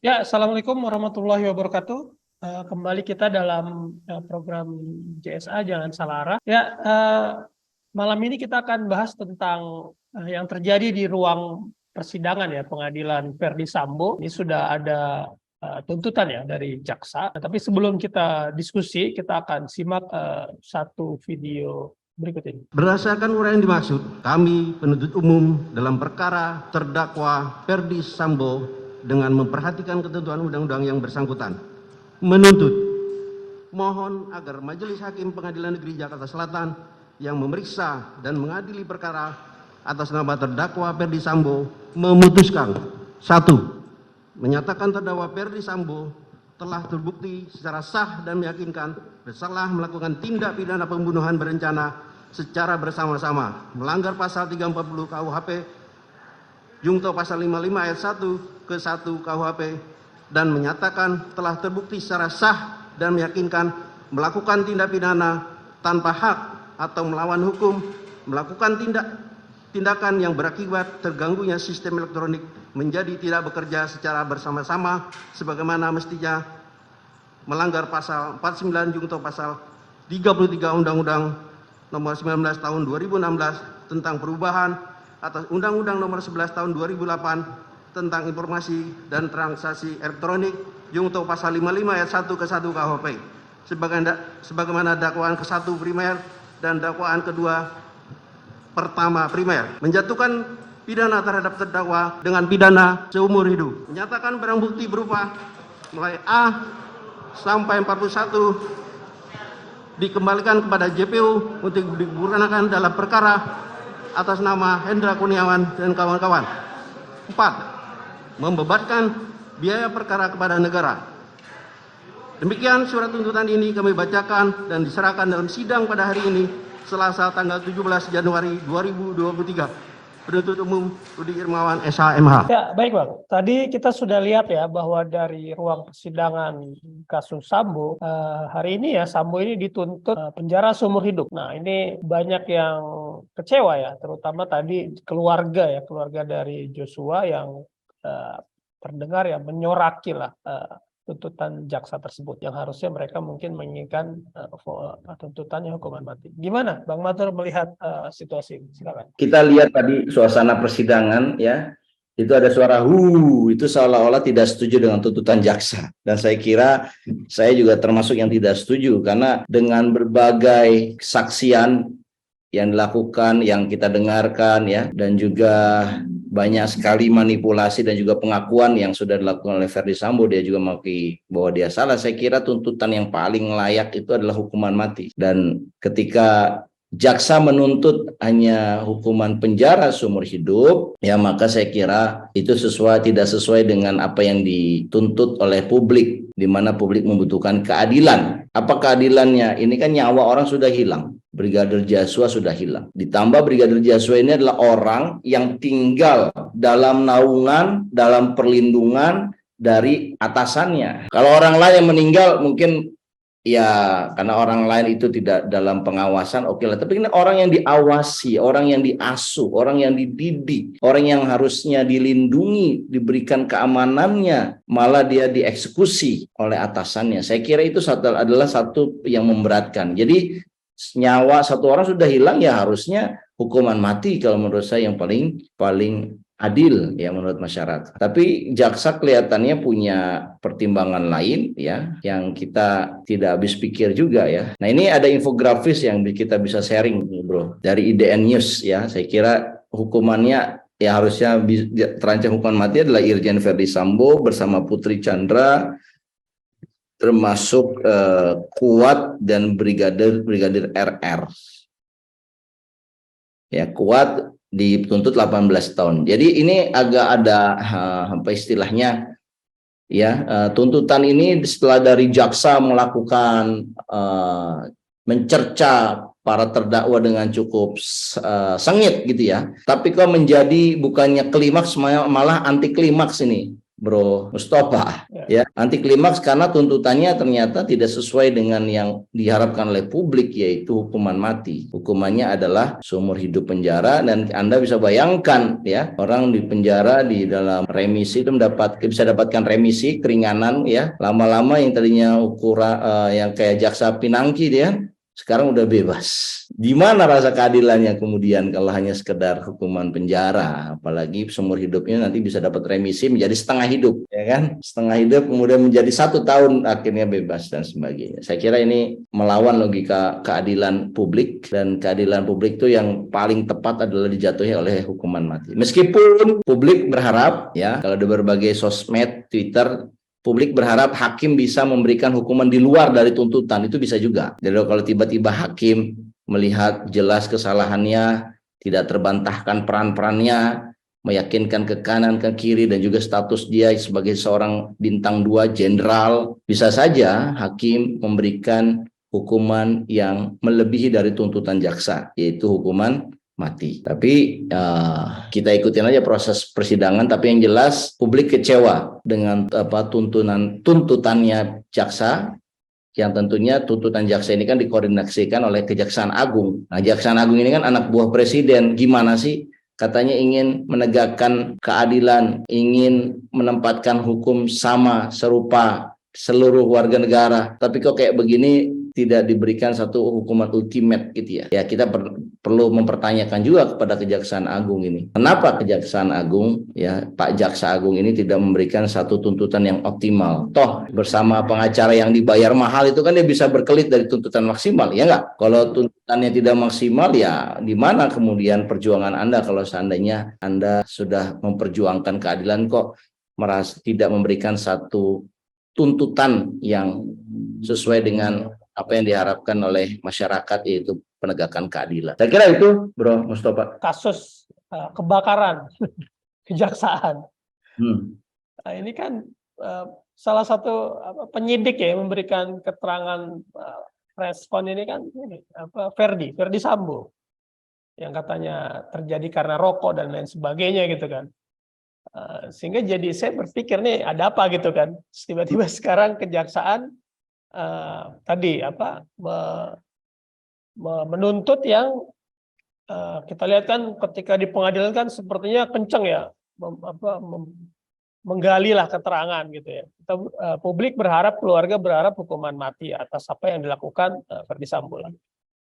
Ya, Assalamualaikum warahmatullahi wabarakatuh. Kembali kita dalam program JSA Jangan Salah Arah. Ya, malam ini kita akan bahas tentang yang terjadi di ruang persidangan ya, pengadilan Verdi Sambo. Ini sudah ada tuntutan ya dari jaksa. Tapi sebelum kita diskusi, kita akan simak satu video berikut ini. Berdasarkan uraian dimaksud, kami penuntut umum dalam perkara terdakwa Verdi Sambo dengan memperhatikan ketentuan undang-undang yang bersangkutan menuntut mohon agar Majelis Hakim Pengadilan Negeri Jakarta Selatan yang memeriksa dan mengadili perkara atas nama terdakwa Verdi Sambo memutuskan: 1. Menyatakan terdakwa Verdi Sambo telah terbukti secara sah dan meyakinkan bersalah melakukan tindak pidana pembunuhan berencana secara bersama-sama melanggar pasal 340 KUHP Jungto pasal 55 ayat 1 ke 1 KUHP dan menyatakan telah terbukti secara sah dan meyakinkan melakukan tindak pidana tanpa hak atau melawan hukum, melakukan tindakan yang berakibat terganggunya sistem elektronik menjadi tidak bekerja secara bersama-sama sebagaimana mestinya, melanggar pasal 49 Jungto pasal 33 Undang-Undang nomor 19 tahun 2016 tentang perubahan atas Undang-Undang nomor 11 tahun 2008 tentang informasi dan transaksi elektronik Jungto pasal 55 ayat 1 ke 1 KUHP sebagaimana dakwaan ke-1 primer dan dakwaan kedua pertama primer, menjatuhkan pidana terhadap terdakwa dengan pidana seumur hidup, menyatakan barang bukti berupa mulai A sampai 41 dikembalikan kepada JPU untuk digunakan dalam perkara atas nama Hendra Kurniawan dan kawan-kawan. 4. Membebankan biaya perkara kepada negara. Demikian surat tuntutan ini kami bacakan dan diserahkan dalam sidang pada hari ini, Selasa tanggal 17 Januari 2023. Penuntut umum Rudi Irmawan SHMH. Ya, baik Bang. Tadi kita sudah lihat ya bahwa dari ruang persidangan kasus Sambo, hari ini ya Sambo ini dituntut penjara seumur hidup. Nah, ini banyak yang kecewa ya, terutama tadi keluarga dari Joshua yang terdengar ya menyoraki lah tuntutan jaksa tersebut yang harusnya mereka mungkin menginginkan tuntutannya hukuman mati. Gimana Bang Matur melihat situasi ini? Silakan. Kita lihat tadi suasana persidangan ya, itu ada suara itu seolah-olah tidak setuju dengan tuntutan jaksa. Dan saya kira saya juga termasuk yang tidak setuju, karena dengan berbagai kesaksian yang dilakukan, yang kita dengarkan ya, dan juga banyak sekali manipulasi dan juga pengakuan yang sudah dilakukan oleh Verdi Sambo, dia juga mengakui bahwa dia salah. Saya kira tuntutan yang paling layak itu adalah hukuman mati. Dan ketika jaksa menuntut hanya hukuman penjara seumur hidup, ya maka saya kira itu tidak sesuai dengan apa yang dituntut oleh publik, di mana publik membutuhkan keadilan. Apa keadilannya? Ini kan nyawa orang sudah hilang. Brigadir Joshua sudah hilang. Ditambah Brigadir Joshua ini adalah orang yang tinggal dalam naungan, dalam perlindungan dari atasannya. Kalau orang lain yang meninggal mungkin ya karena orang lain itu tidak dalam pengawasan, oke lah. Tapi ini orang yang diawasi, orang yang diasuh, orang yang dididik, orang yang harusnya dilindungi, diberikan keamanannya, malah dia dieksekusi oleh atasannya. Saya kira itu adalah satu yang memberatkan. Jadi nyawa satu orang sudah hilang, ya harusnya hukuman mati kalau menurut saya yang paling adil ya menurut masyarakat. Tapi jaksa kelihatannya punya pertimbangan lain ya, yang kita tidak habis pikir juga ya. Nah, ini ada infografis yang kita bisa sharing nih, Bro, dari IDN News ya. Saya kira hukumannya ya harusnya terancam hukuman mati adalah Irjen Verdi Sambo bersama Putri Chandra, termasuk Kuat dan Brigadir RR. Ya, Kuat dituntut 18 tahun. Jadi ini agak ada apa istilahnya ya, tuntutan ini setelah dari jaksa melakukan mencerca para terdakwa dengan cukup sengit gitu ya. Tapi kok menjadi bukannya klimaks, malah anti klimaks ini. Bro Mustafa, Ya. ya anti klimaks karena tuntutannya ternyata tidak sesuai dengan yang diharapkan oleh publik, yaitu hukuman mati. Hukumannya adalah seumur hidup penjara, dan Anda bisa bayangkan ya, orang di penjara di dalam remisi itu bisa dapatkan remisi keringanan ya, lama-lama yang tadinya ukuran yang kayak jaksa pinangki dia sekarang udah bebas. Di mana rasa keadilannya kemudian kalau hanya sekedar hukuman penjara, apalagi seumur hidupnya nanti bisa dapat remisi menjadi setengah hidup, ya kan? Setengah hidup kemudian menjadi 1 tahun akhirnya bebas dan sebagainya. Saya kira ini melawan logika keadilan publik, dan keadilan publik itu yang paling tepat adalah dijatuhi oleh hukuman mati. Meskipun publik berharap ya, kalau di berbagai sosmed, Twitter, publik berharap hakim bisa memberikan hukuman di luar dari tuntutan, itu bisa juga. Jadi kalau tiba-tiba hakim melihat jelas kesalahannya, tidak terbantahkan peran-perannya, meyakinkan ke kanan, ke kiri, dan juga status dia sebagai seorang bintang 2 jenderal, bisa saja hakim memberikan hukuman yang melebihi dari tuntutan jaksa, yaitu hukuman mati. Tapi kita ikutin aja proses persidangan. Tapi yang jelas publik kecewa dengan tuntutannya jaksa, yang tentunya tuntutan jaksa ini kan dikoordinasikan oleh Kejaksaan Agung. Nah, Kejaksaan Agung ini kan anak buah presiden. Gimana sih? Katanya ingin menegakkan keadilan, ingin menempatkan hukum sama, serupa seluruh warga negara. Tapi kok kayak begini, tidak diberikan satu hukuman ultimate gitu ya. Ya, kita perlu mempertanyakan juga kepada Kejaksaan Agung ini. Kenapa Kejaksaan Agung, ya Pak Jaksa Agung ini tidak memberikan satu tuntutan yang optimal? Toh bersama pengacara yang dibayar mahal itu kan dia bisa berkelit dari tuntutan maksimal, ya nggak? Kalau tuntutannya tidak maksimal, ya di mana kemudian perjuangan Anda kalau seandainya Anda sudah memperjuangkan keadilan kok merasa tidak memberikan satu tuntutan yang sesuai dengan apa yang diharapkan oleh masyarakat, yaitu penegakan keadilan. Saya kira itu, Bro Mustafa. Kasus kebakaran kejaksaan. Nah, ini kan salah satu penyidik ya yang memberikan keterangan respon ini kan Ferdi Sambo, yang katanya terjadi karena rokok dan lain sebagainya gitu kan. Sehingga jadi saya berpikir nih ada apa gitu kan. Tiba-tiba sekarang kejaksaan tadi menuntut yang kita lihat kan ketika di pengadilan kan sepertinya kenceng ya, menggalilah keterangan gitu ya. Kita, publik berharap, keluarga berharap hukuman mati atas apa yang dilakukan Ferdi Sambo.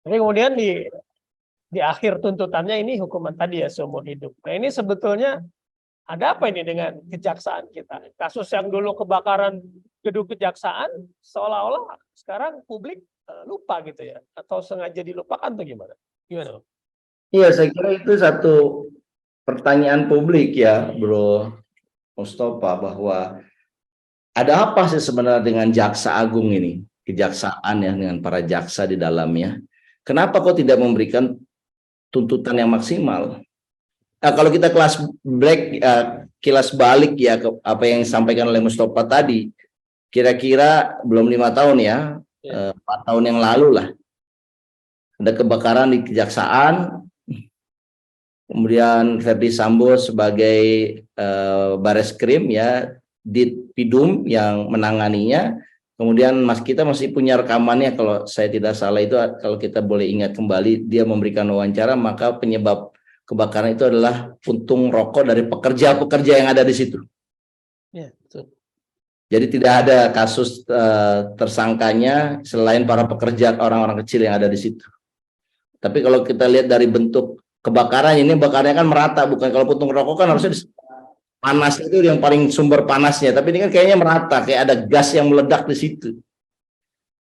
Tapi kemudian di akhir tuntutannya ini hukuman tadi ya seumur hidup. Nah ini sebetulnya ada apa ini dengan kejaksaan kita? Kasus yang dulu kebakaran gedung kejaksaan seolah-olah sekarang publik lupa gitu ya, atau sengaja dilupakan atau gimana? Gimana? Iya, saya kira itu satu pertanyaan publik ya, Bro Mustafa, bahwa ada apa sih sebenarnya dengan Jaksa Agung ini, kejaksaan ya, dengan para jaksa di dalamnya. Kenapa kok tidak memberikan tuntutan yang maksimal? Nah, kalau kita kilas balik ya ke apa yang disampaikan oleh Mustafa tadi, kira-kira belum 5 tahun ya, 4 tahun yang lalu lah, ada kebakaran di kejaksaan, kemudian Ferdi Sambo sebagai Bareskrim ya, Ditpidum yang menanganinya, kemudian kita masih punya rekamannya kalau saya tidak salah itu, kalau kita boleh ingat kembali, dia memberikan wawancara, maka penyebab kebakaran itu adalah puntung rokok dari pekerja-pekerja yang ada di situ. Ya, betul. Jadi tidak ada kasus tersangkanya selain para pekerja, orang-orang kecil yang ada di situ. Tapi kalau kita lihat dari bentuk kebakaran ini, bakarnya kan merata, bukan kalau puntung rokok kan harusnya panas itu yang paling sumber panasnya, tapi ini kan kayaknya merata, kayak ada gas yang meledak di situ.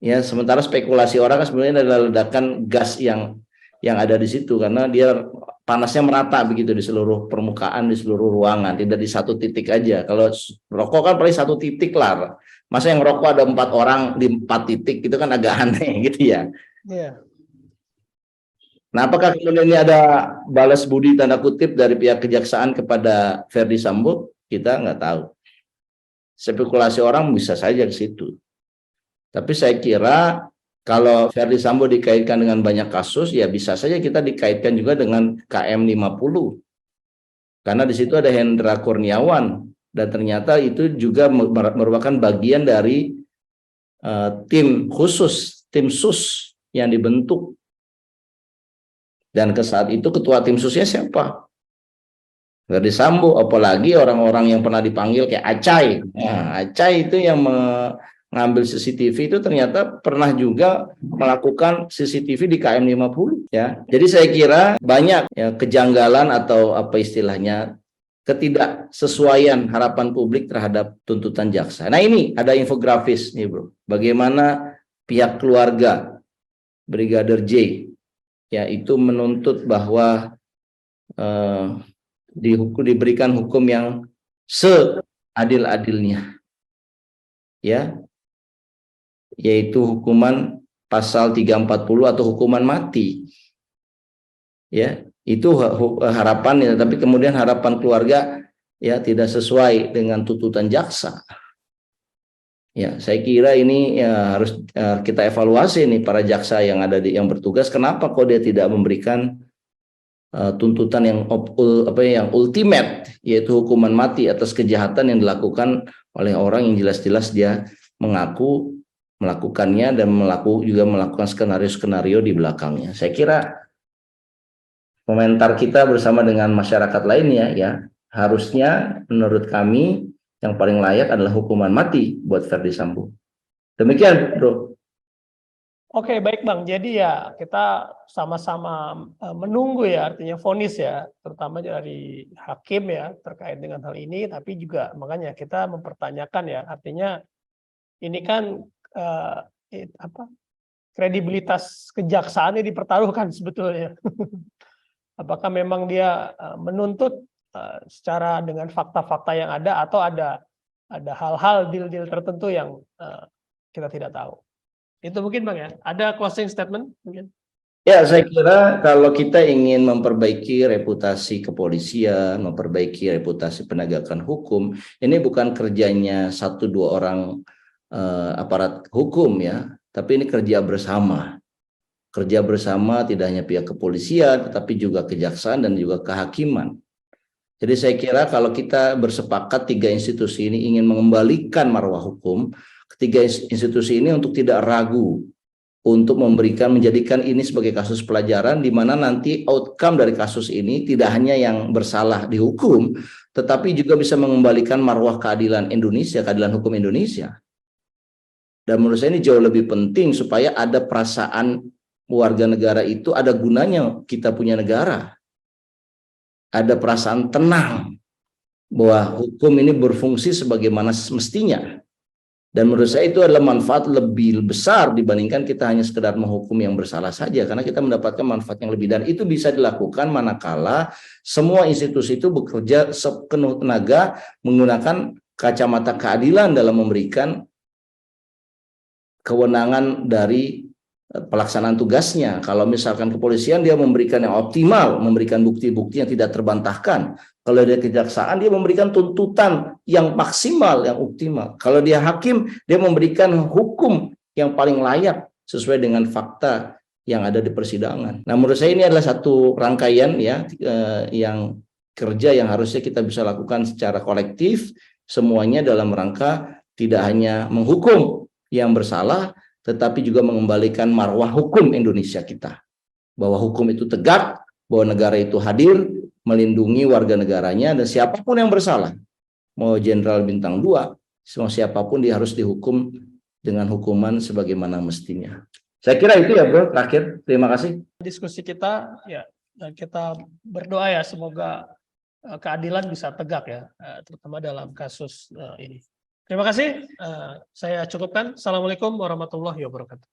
Ya, sementara spekulasi orang kan sebenarnya adalah ledakan gas yang ada di situ, karena dia panasnya merata begitu di seluruh permukaan, di seluruh ruangan, tidak di satu titik aja. Kalau rokok kan paling satu titik lah. Masa yang rokok ada 4 orang di 4 titik, itu kan agak aneh gitu ya. Iya. Nah, apakah kemudian ini ada balas budi tanda kutip dari pihak kejaksaan kepada Ferdi Sambo? Kita nggak tahu. Spekulasi orang bisa saja ke situ. Tapi saya kira kalau Ferdi Sambo dikaitkan dengan banyak kasus, ya bisa saja kita dikaitkan juga dengan KM 50. Karena di situ ada Hendra Kurniawan Dan ternyata itu juga merupakan bagian dari tim khusus, tim sus yang dibentuk. Dan ke saat itu ketua tim susnya siapa? Verdi Sambo, apalagi orang-orang yang pernah dipanggil kayak Acai. Nah, Acai itu yang mengambil CCTV itu ternyata pernah juga melakukan CCTV di KM 50 ya. Jadi saya kira banyak ya kejanggalan atau apa istilahnya ketidaksesuaian harapan publik terhadap tuntutan jaksa. Nah ini ada infografis nih bro, bagaimana pihak keluarga Brigadir J ya itu menuntut bahwa diberikan hukum yang seadil-adilnya ya, yaitu hukuman pasal 340 atau hukuman mati ya. Itu harapannya, tapi kemudian harapan keluarga ya tidak sesuai dengan tuntutan jaksa. Ya, saya kira ini ya harus kita evaluasi nih para jaksa yang ada yang bertugas, kenapa kok dia tidak memberikan tuntutan yang ultimate, yaitu hukuman mati atas kejahatan yang dilakukan oleh orang yang jelas-jelas dia mengaku melakukannya dan juga melakukan skenario-skenario di belakangnya. Saya kira komentar kita bersama dengan masyarakat lainnya ya, harusnya menurut kami yang paling layak adalah hukuman mati buat Verdi Sambo. Demikian, bro. Oke, baik Bang. Jadi ya kita sama-sama menunggu ya, artinya vonis ya, terutama dari hakim ya terkait dengan hal ini, tapi juga makanya kita mempertanyakan ya, artinya ini kan kredibilitas kejaksaannya dipertaruhkan sebetulnya. Apakah memang dia menuntut secara dengan fakta-fakta yang ada, atau ada hal-hal deal-deal tertentu yang kita tidak tahu. Itu mungkin Bang ya. Ada closing statement mungkin? Ya, saya kira kalau kita ingin memperbaiki reputasi kepolisian, memperbaiki reputasi penegakan hukum, ini bukan kerjanya 1-2 orang aparat hukum ya, tapi ini kerja bersama. Kerja bersama tidak hanya pihak kepolisian, tetapi juga kejaksaan dan juga kehakiman. Jadi saya kira kalau kita bersepakat 3 institusi ini ingin mengembalikan marwah hukum, ketiga institusi ini untuk tidak ragu untuk menjadikan ini sebagai kasus pelajaran, di mana nanti outcome dari kasus ini tidak hanya yang bersalah dihukum, tetapi juga bisa mengembalikan marwah keadilan Indonesia, keadilan hukum Indonesia. Dan menurut saya ini jauh lebih penting supaya ada perasaan warga negara itu ada gunanya kita punya negara. Ada perasaan tenang bahwa hukum ini berfungsi sebagaimana semestinya. Dan menurut saya itu adalah manfaat lebih besar dibandingkan kita hanya sekedar menghukum yang bersalah saja, karena kita mendapatkan manfaat yang lebih, dan itu bisa dilakukan manakala semua institusi itu bekerja sepenuh tenaga menggunakan kacamata keadilan dalam memberikan kewenangan dari pelaksanaan tugasnya. Kalau misalkan kepolisian dia memberikan yang optimal, memberikan bukti-bukti yang tidak terbantahkan. Kalau dia kejaksaan dia memberikan tuntutan yang maksimal, yang optimal. Kalau dia hakim dia memberikan hukum yang paling layak sesuai dengan fakta yang ada di persidangan. Nah, menurut saya ini adalah satu rangkaian ya yang kerja yang harusnya kita bisa lakukan secara kolektif, semuanya dalam rangka tidak hanya menghukum yang bersalah, tetapi juga mengembalikan marwah hukum Indonesia kita. Bahwa hukum itu tegak, bahwa negara itu hadir, melindungi warga negaranya, dan siapapun yang bersalah, mau jenderal bintang 2, semua siapapun dia harus dihukum dengan hukuman sebagaimana mestinya. Saya kira itu ya bro, terakhir. Terima kasih. Diskusi kita, ya kita berdoa ya semoga keadilan bisa tegak ya, terutama dalam kasus ini. Terima kasih, saya cukupkan. Assalamualaikum warahmatullahi wabarakatuh.